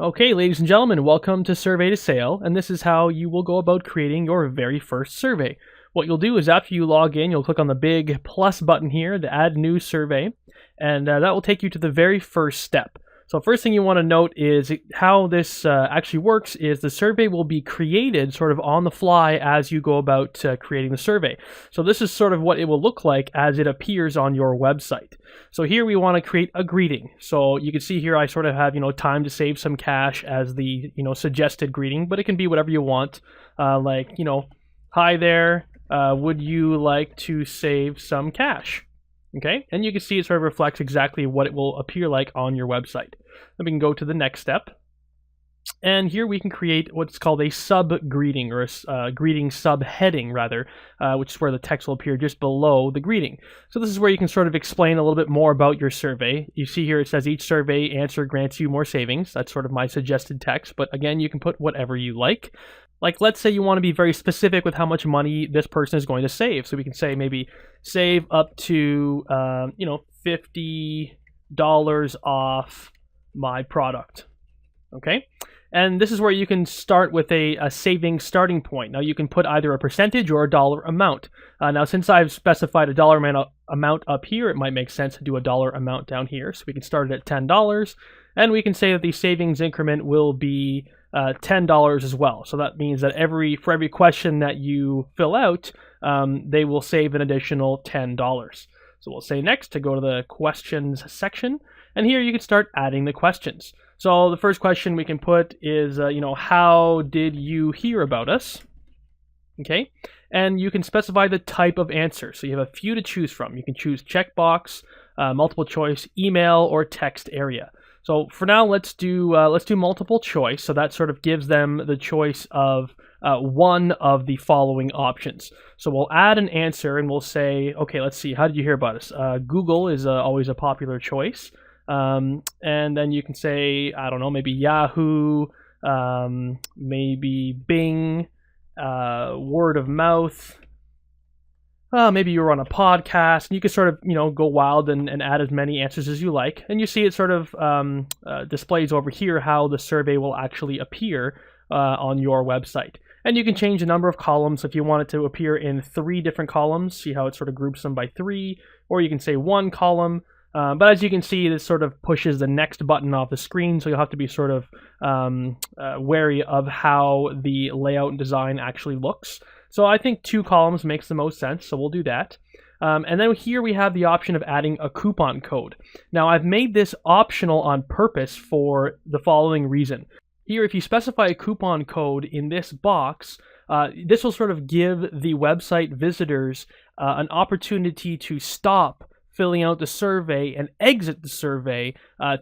Okay, ladies and gentlemen, welcome to Survey-to-Sale, and this is how you will go about creating your very first survey. What you'll do is after you log in, you'll click on the big plus button here to add new survey, and that will take you to the very first step. So first thing you want to note is how this actually works is the survey will be created sort of on the fly as you go about creating the survey. So this is sort of what it will look like as it appears on your website. So here we want to create a greeting. So you can see here I sort of have, time to save some cash as the, suggested greeting, but it can be whatever you want. Hi there, would you like to save some cash? Okay, and you can see it sort of reflects exactly what it will appear like on your website. Then we can go to the next step. And here we can create what's called a sub-greeting, or a greeting subheading, rather, which is where the text will appear just below the greeting. So this is where you can sort of explain a little bit more about your survey. You see here it says each survey answer grants you more savings. That's sort of my suggested text, but again, you can put whatever you like. Like, let's say you want to be very specific with how much money this person is going to save. So we can say maybe save up to, $50 off my product. Okay? And this is where you can start with a savings starting point. Now, you can put either a percentage or a dollar amount. Now, since I've specified a dollar amount up here, it might make sense to do a dollar amount down here. So we can start it at $10. And we can say that the savings increment will be $10 as well. So that means that for every question that you fill out, they will save an additional $10. So we'll say next to go to the questions section. And here you can start adding the questions. So the first question we can put is, how did you hear about us? Okay. And you can specify the type of answer. So you have a few to choose from. You can choose checkbox, multiple choice, email, or text area. So for now, let's do multiple choice. So that sort of gives them the choice of one of the following options. So we'll add an answer and we'll say, okay, let's see, how did you hear about us? Google is always a popular choice. And then you can say, I don't know, maybe Yahoo, maybe Bing, word of mouth. Maybe you were on a podcast, and you can sort of, go wild and add as many answers as you like. And you see it sort of displays over here how the survey will actually appear on your website. And you can change the number of columns if you want it to appear in 3 different columns. See how it sort of groups them by 3, or you can say 1 column. But as you can see, this sort of pushes the next button off the screen, so you'll have to be sort of wary of how the layout and design actually looks. So I think 2 columns makes the most sense, so we'll do that. And then here we have the option of adding a coupon code. Now I've made this optional on purpose for the following reason. Here, if you specify a coupon code in this box, this will sort of give the website visitors an opportunity to stop filling out the survey and exit the survey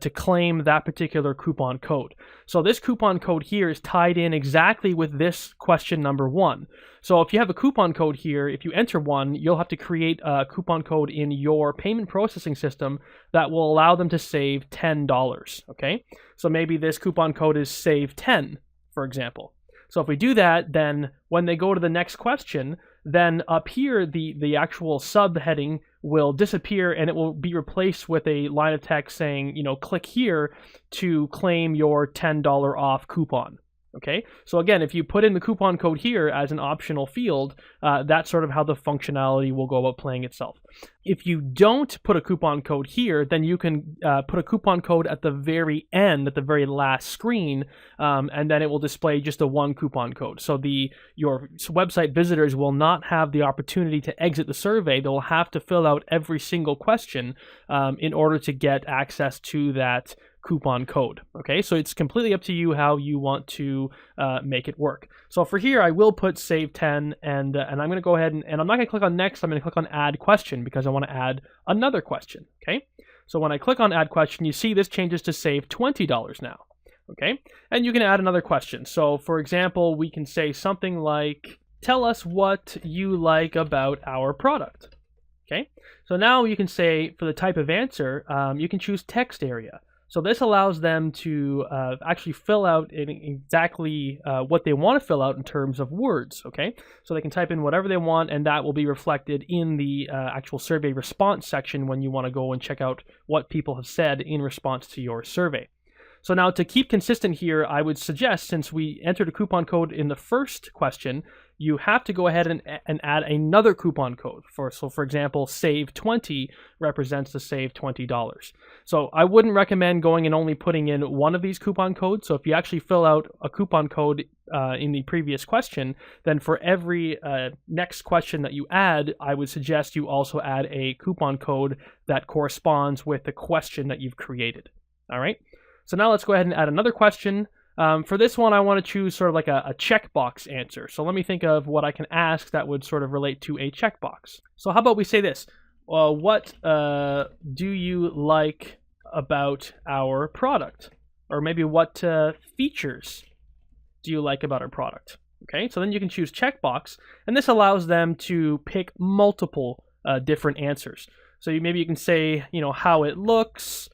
to claim that particular coupon code. So this coupon code here is tied in exactly with this question number 1. So if you have a coupon code here, if you enter one, you'll have to create a coupon code in your payment processing system that will allow them to save $10, okay? So maybe this coupon code is save 10, for example. So if we do that, then when they go to the next question, then up here, the actual subheading will disappear and it will be replaced with a line of text saying, click here to claim your $10 off coupon. Okay, so again, if you put in the coupon code here as an optional field, that's sort of how the functionality will go about playing itself. If you don't put a coupon code here, then you can put a coupon code at the very end, at the very last screen, and then it will display just the 1 coupon code. So your website visitors will not have the opportunity to exit the survey. They'll have to fill out every single question in order to get access to that coupon code. Okay, so it's completely up to you how you want to make it work. So for here, I will put save 10, and I'm going to go ahead and I'm not going to click on next. I'm going to click on add question because I want to add another question. Okay, so when I click on add question, you see this changes to save $20 now. Okay, and you can add another question. So for example, we can say something like, tell us what you like about our product. Okay, so now you can say for the type of answer, you can choose text area. So this allows them to actually fill out exactly what they want to fill out in terms of words, okay? So they can type in whatever they want, and that will be reflected in the actual survey response section when you want to go and check out what people have said in response to your survey. So now to keep consistent here, I would suggest, since we entered a coupon code in the first question, you have to go ahead and add another coupon code. So for example, save 20 represents the save $20. So I wouldn't recommend going and only putting in one of these coupon codes. So if you actually fill out a coupon code in the previous question, then for every next question that you add, I would suggest you also add a coupon code that corresponds with the question that you've created. All right. So now let's go ahead and add another question. For this one, I want to choose sort of like a checkbox answer. So let me think of what I can ask that would sort of relate to a checkbox. So how about we say this? What do you like about our product? Or maybe what features do you like about our product? Okay, so then you can choose checkbox, and this allows them to pick multiple different answers. So maybe you can say, how it looks.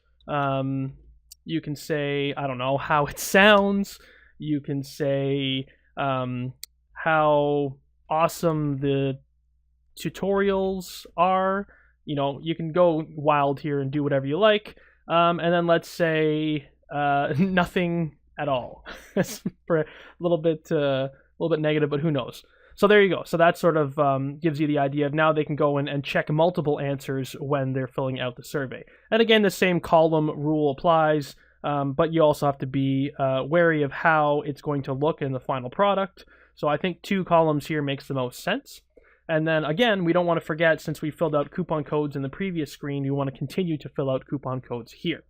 You can say, I don't know, how it sounds. You can say how awesome the tutorials are. You can go wild here and do whatever you like. And then let's say nothing at all. It's for a little bit negative, but who knows? So there you go. So that sort of gives you the idea of now they can go in and check multiple answers when they're filling out the survey. And again, the same column rule applies, but you also have to be wary of how it's going to look in the final product. So I think 2 columns here makes the most sense. And then again, we don't want to forget, since we filled out coupon codes in the previous screen, we want to continue to fill out coupon codes here.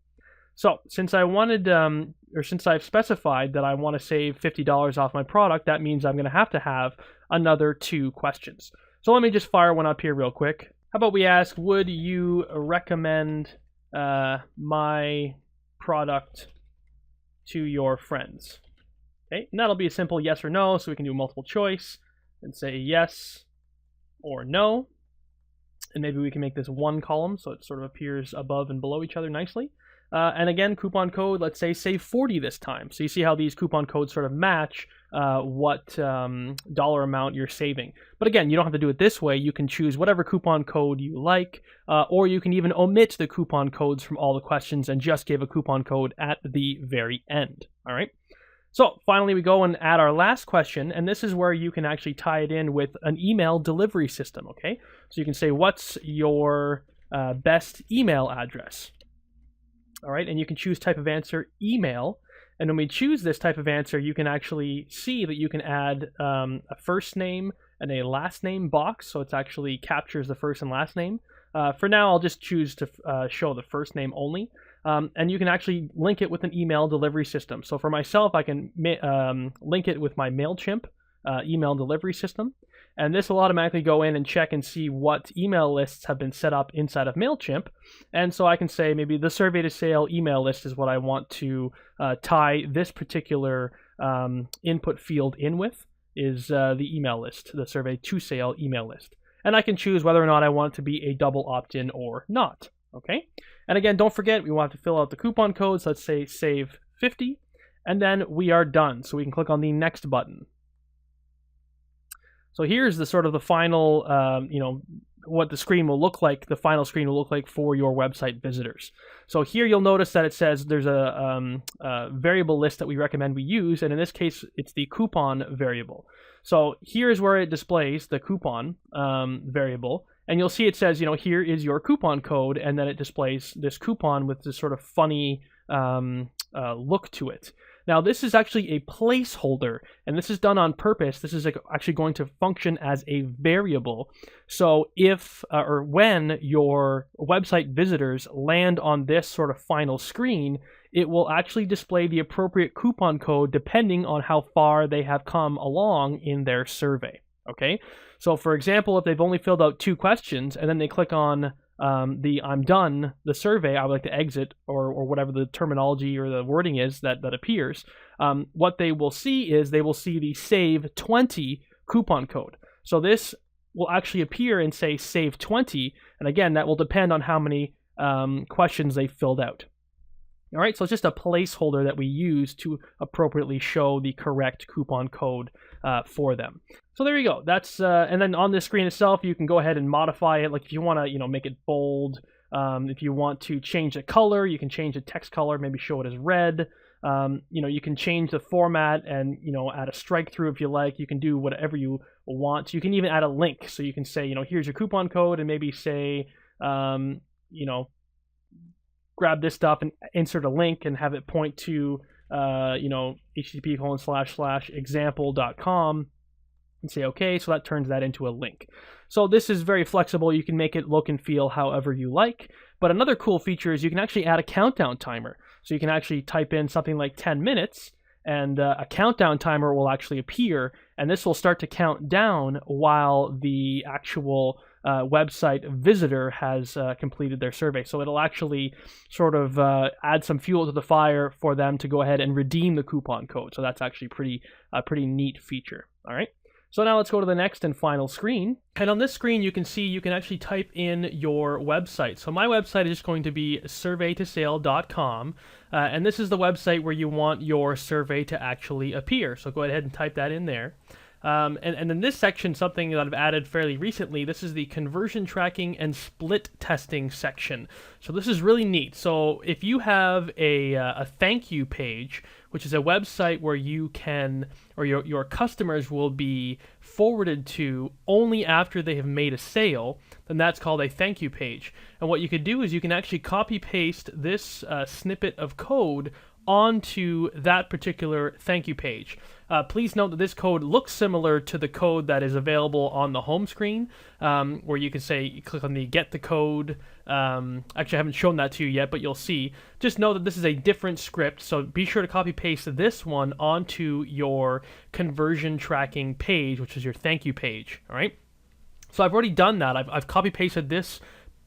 So since since I've specified that I want to save $50 off my product, that means I'm going to have another 2 questions. So let me just fire one up here real quick. How about we ask, would you recommend my product to your friends? Okay, and that'll be a simple yes or no, so we can do multiple choice and say yes or no. And maybe we can make this 1 column so it sort of appears above and below each other nicely. And again, coupon code, let's say save 40 this time. So you see how these coupon codes sort of match what dollar amount you're saving. But again, you don't have to do it this way. You can choose whatever coupon code you like, or you can even omit the coupon codes from all the questions and just give a coupon code at the very end. All right. So finally, we go and add our last question, and this is where you can actually tie it in with an email delivery system. Okay. So you can say, what's your best email address? All right, and you can choose type of answer, email. And when we choose this type of answer, you can actually see that you can add a first name and a last name box. So it actually captures the first and last name. For now, I'll just choose to show the first name only. And you can actually link it with an email delivery system. So for myself, I can link it with my MailChimp email delivery system. And this will automatically go in and check and see what email lists have been set up inside of MailChimp. And so I can say maybe the Survey-to-Sale email list is what I want to tie this particular input field in with, is the email list, the Survey-to-Sale email list. And I can choose whether or not I want it to be a double opt-in or not. Okay. And again, don't forget, we want to fill out the coupon codes. Let's say save 50, and then we are done. So we can click on the next button. So here's the sort of the final, what the screen will look like, the final screen will look like for your website visitors. So here you'll notice that it says there's a variable list that we recommend we use, and in this case, it's the coupon variable. So here's where it displays the coupon variable, and you'll see it says, here is your coupon code, and then it displays this coupon with this sort of funny look to it. Now, this is actually a placeholder, and this is done on purpose. This is actually going to function as a variable. So if or when your website visitors land on this sort of final screen, it will actually display the appropriate coupon code depending on how far they have come along in their survey. Okay? So for example, if they've only filled out 2 questions and then they click on the I'm done, the survey, I would like to exit, or whatever the terminology or the wording is that appears, what they will see is they will see the save 20 coupon code. So this will actually appear and say save 20, and again, that will depend on how many questions they filled out. All right, so it's just a placeholder that we use to appropriately show the correct coupon code for them. So there you go. That's and then on the screen itself, you can go ahead and modify it. Like if you want to, make it bold. If you want to change the color, you can change the text color. Maybe show it as red. You can change the format and, add a strike through if you like. You can do whatever you want. You can even add a link. So you can say, here's your coupon code, and maybe say, you know, grab this stuff and insert a link and have it point to, http://example.com, and say okay. So that turns that into a link. So this is very flexible. You can make it look and feel however you like. But another cool feature is you can actually add a countdown timer. So you can actually type in something like 10 minutes, and a countdown timer will actually appear, and this will start to count down while the actual website visitor has completed their survey. So it'll actually sort of add some fuel to the fire for them to go ahead and redeem the coupon code. So that's actually pretty neat feature. All right. So now let's go to the next and final screen. And on this screen, you can see you can actually type in your website. So my website is just going to be survey-2-sale.com. And this is the website where you want your survey to actually appear. So go ahead and type that in there. And in this section, something that I've added fairly recently, this is the conversion tracking and split testing section. So this is really neat. So if you have a thank you page, which is a website where you can, or your customers will be forwarded to only after they have made a sale, then that's called a thank you page. And what you could do is you can actually copy paste this snippet of code onto that particular thank you page. Please note that this code looks similar to the code that is available on the home screen, where you can say, you click on the get the code. Actually, I haven't shown that to you yet, but you'll see. Just know that this is a different script, so be sure to copy paste this one onto your conversion tracking page, which is your thank you page. All right. So I've already done that. I've copy pasted this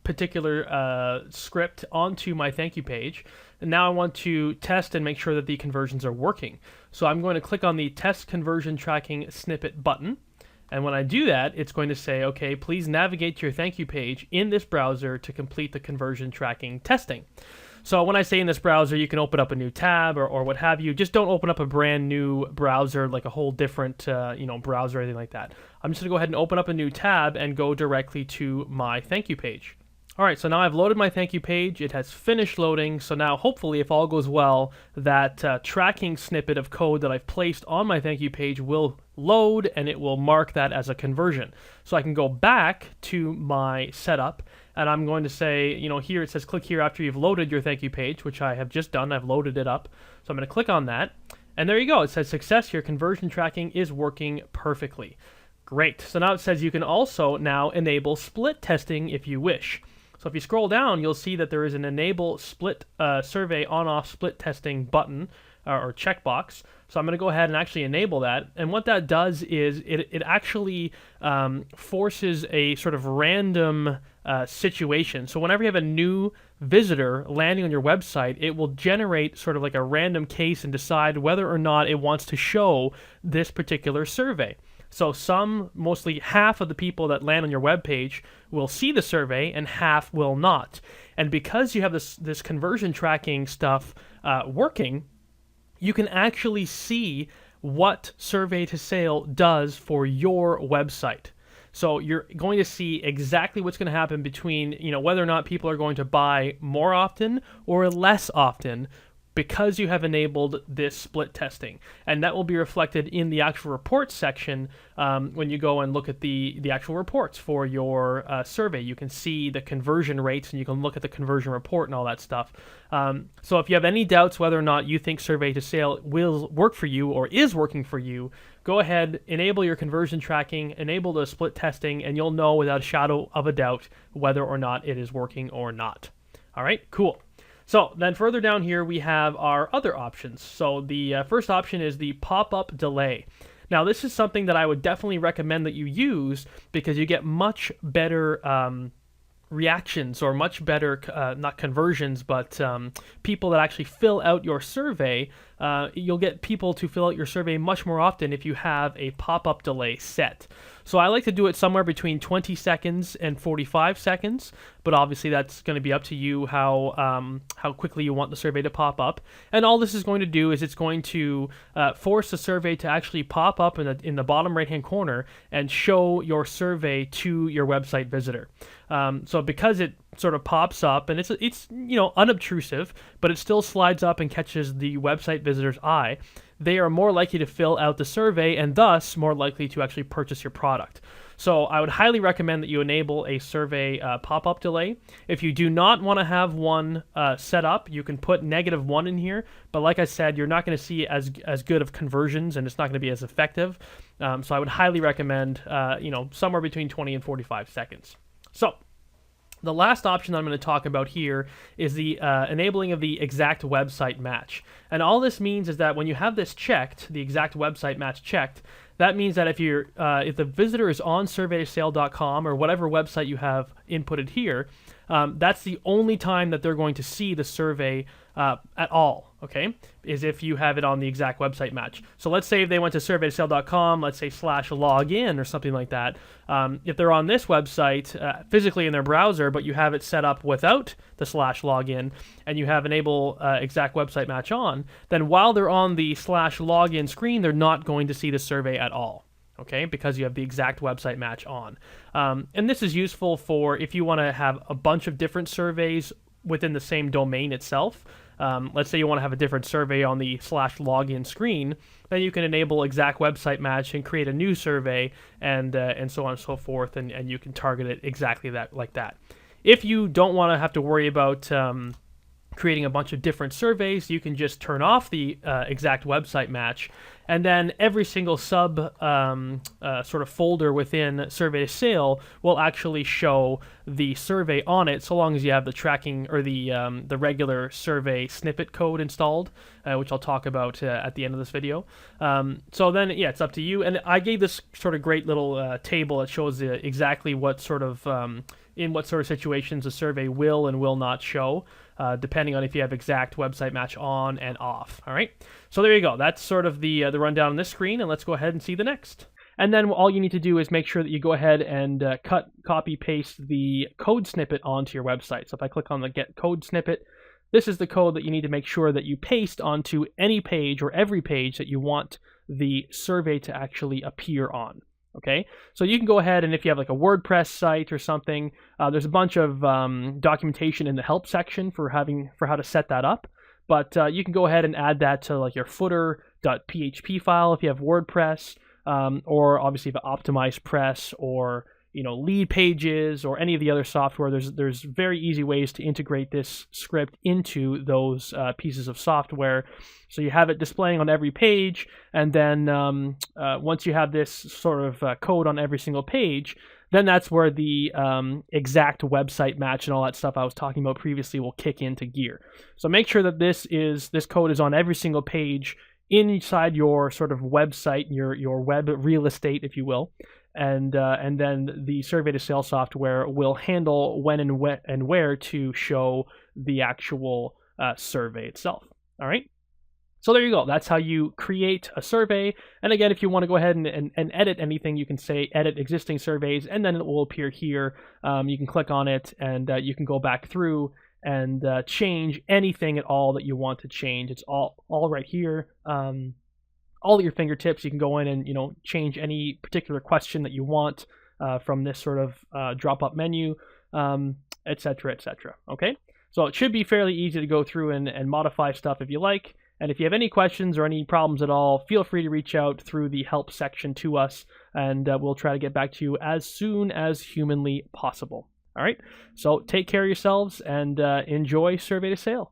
particular script onto my thank you page. And now I want to test and make sure that the conversions are working. So I'm going to click on the test conversion tracking snippet button. And when I do that, it's going to say, okay, please navigate to your thank you page in this browser to complete the conversion tracking testing. So when I say in this browser, you can open up a new tab or what have you. Just don't open up a brand new browser, like a whole different browser or anything like that. I'm just going to go ahead and open up a new tab and go directly to my thank you page. All right, so now I've loaded my thank you page. It has finished loading. So now hopefully, if all goes well, that tracking snippet of code that I've placed on my thank you page will load, and it will mark that as a conversion. So I can go back to my setup, and I'm going to say, here it says click here after you've loaded your thank you page, which I have just done. I've loaded it up. So I'm going to click on that, and there you go. It says success. Your conversion tracking is working perfectly. Great. So now it says you can also now enable split testing if you wish. So if you scroll down, you'll see that there is an enable split survey on-off split testing button or checkbox. So I'm going to go ahead and actually enable that. And what that does is it actually forces a sort of random situation. So whenever you have a new visitor landing on your website, it will generate sort of like a random case and decide whether or not it wants to show this particular survey. So mostly half of the people that land on your web page will see the survey and half will not. And because you have this conversion tracking stuff working, you can actually see what Survey-to-Sale does for your website. So you're going to see exactly what's going to happen between, whether or not people are going to buy more often or less often, because you have enabled this split testing. And that will be reflected in the actual reports section when you go and look at the actual reports for your survey. You can see the conversion rates, and you can look at the conversion report and all that stuff. So if you have any doubts whether or not you think Survey-to-Sale will work for you or is working for you, go ahead, enable your conversion tracking, enable the split testing, and you'll know without a shadow of a doubt whether or not it is working or not. All right, cool. So then further down here, we have our other options. So the first option is the pop-up delay. Now, this is something that I would definitely recommend that you use because you get much better reactions, or much better, not conversions, but people that actually fill out your survey. You'll get people to fill out your survey much more often if you have a pop-up delay set. So I like to do it somewhere between 20 seconds and 45 seconds, but obviously that's going to be up to you how quickly you want the survey to pop up. And all this is going to do is it's going to force the survey to actually pop up in the bottom right-hand corner and show your survey to your website visitor. So because it sort of pops up, and it's unobtrusive, but it still slides up and catches the website visitor's eye, they are more likely to fill out the survey and thus more likely to actually purchase your product. So I would highly recommend that you enable a survey pop-up delay. If you do not want to have one set up, you can put -1 in here, but like I said, you're not going to see as good of conversions, and it's not going to be as effective. So I would highly recommend somewhere between 20 and 45 seconds. So the last option I'm going to talk about here is the enabling of the exact website match. And all this means is that when you have this checked, the exact website match checked, that means that if the visitor is on Survey-to-Sale.com or whatever website you have inputted here, that's the only time that they're going to see the survey at all, okay, is if you have it on the exact website match. So let's say if they went to Survey-to-Sale.com, let's say /login or something like that. If they're on this website physically in their browser, but you have it set up without the /login, and you have enable exact website match on, then while they're on the /login screen, they're not going to see the survey at all. Okay, because you have the exact website match on. And this is useful for if you want to have a bunch of different surveys within the same domain itself. Let's say you want to have a different survey on the /login screen, then you can enable exact website match and create a new survey and so on and so forth, and you can target it exactly like that. If you don't want to have to worry about creating a bunch of different surveys, you can just turn off the exact website match, and then every single sort of folder within Survey-to-Sale will actually show the survey on it, so long as you have the tracking or the regular survey snippet code installed, which I'll talk about at the end of this video. So then, yeah, it's up to you. And I gave this sort of great little table that shows exactly what sort of in what sort of situations a survey will and will not show, depending on if you have exact website match on and off. All right, so there you go. That's sort of the rundown on this screen, and let's go ahead and see the next. And then all you need to do is make sure that you go ahead and copy, paste the code snippet onto your website. So if I click on the Get Code Snippet, this is the code that you need to make sure that you paste onto any page or every page that you want the survey to actually appear on. Okay, so you can go ahead, and if you have like a WordPress site or something, there's a bunch of documentation in the help section for how to set that up. But you can go ahead and add that to like your footer.php file if you have WordPress, or obviously the Optimized Press or lead pages or any of the other software. There's very easy ways to integrate this script into those pieces of software, so you have it displaying on every page, and then once you have this sort of code on every single page, then that's where the exact website match and all that stuff I was talking about previously will kick into gear. So make sure that this code is on every single page inside your sort of website, your web real estate, if you will. And then the Survey-to-Sale software will handle when and where to show the actual survey itself. All right. So there you go. That's how you create a survey. And again, if you want to go ahead and edit anything, you can say edit existing surveys, and then it will appear here. You can click on it, and you can go back through and change anything at all that you want to change. It's all right here. All at your fingertips. You can go in and change any particular question that you want from this sort of drop-up menu, etc., etc. Okay, so it should be fairly easy to go through and modify stuff if you like. And if you have any questions or any problems at all, feel free to reach out through the help section to us, and we'll try to get back to you as soon as humanly possible. All right, so take care of yourselves and enjoy Survey-to-Sale.